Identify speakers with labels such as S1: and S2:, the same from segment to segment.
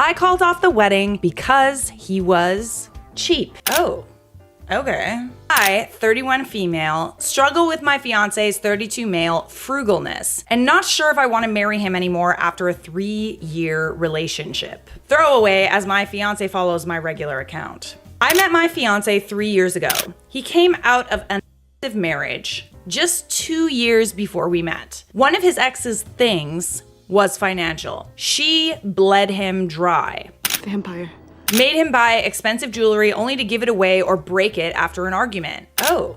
S1: I called off the wedding because he was cheap. Oh, okay. I, 31 female, struggle with my fiance's 32 male frugalness and not sure if I want to marry him anymore after a 3-year relationship. Throwaway, as my fiance follows my regular account. I met my fiance 3 years ago. He came out of an abusive marriage just 2 years before we met. One of his ex's things was financial. She bled him dry.
S2: Vampire.
S1: Made him buy expensive jewelry only to give it away or break it after an argument. Oh,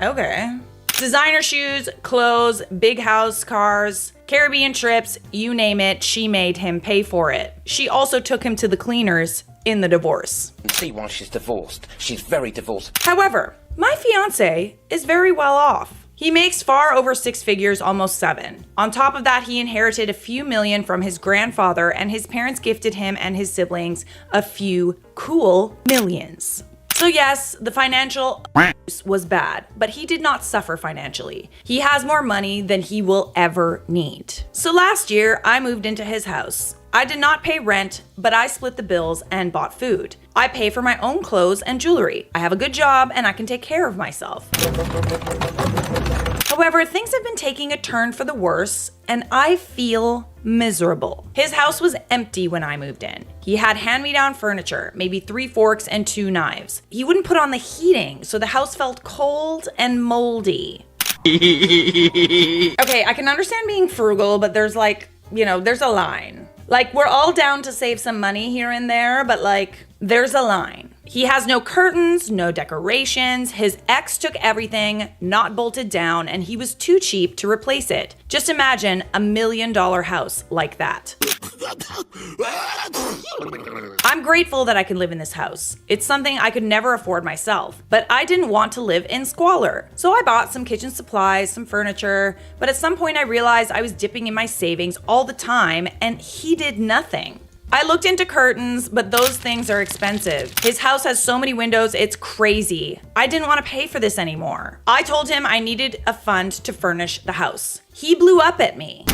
S1: okay. Designer shoes, clothes, big house, cars, Caribbean trips, you name it, she made him pay for it. She also took him to the cleaners in the divorce.
S3: See why she's divorced. She's very divorced.
S1: However, my fiance is very well off. He makes far over 6 figures, almost 7. On top of that, he inherited a few million from his grandfather, and his parents gifted him and his siblings a few cool millions. So yes, the financial was bad, but he did not suffer financially. He has more money than he will ever need. So last year, I moved into his house. I did not pay rent, but I split the bills and bought food. I pay for my own clothes and jewelry. I have a good job and I can take care of myself. However, things have been taking a turn for the worse, and I feel miserable. His house was empty when I moved in. He had hand-me-down furniture, maybe 3 forks and 2 knives. He wouldn't put on the heating, so the house felt cold and moldy. Okay, I can understand being frugal, but there's there's a line. Like, we're all down to save some money here and there, but there's a line. He has no curtains, no decorations. His ex took everything, not bolted down, and he was too cheap to replace it. Just imagine a $1 million house like that. I'm grateful that I can live in this house. It's something I could never afford myself, but I didn't want to live in squalor. So I bought some kitchen supplies, some furniture, but at some point I realized I was dipping in my savings all the time and he did nothing. I looked into curtains, but those things are expensive. His house has so many windows, it's crazy. I didn't want to pay for this anymore. I told him I needed a fund to furnish the house. He blew up at me.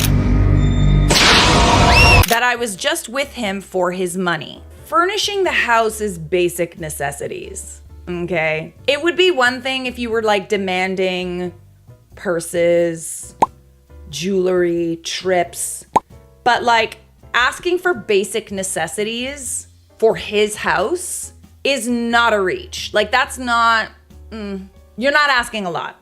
S1: That I was just with him for his money. Furnishing the house is basic necessities, okay? It would be one thing if you were demanding purses, jewelry, trips, but asking for basic necessities for his house is not a reach. That's not, you're not asking a lot.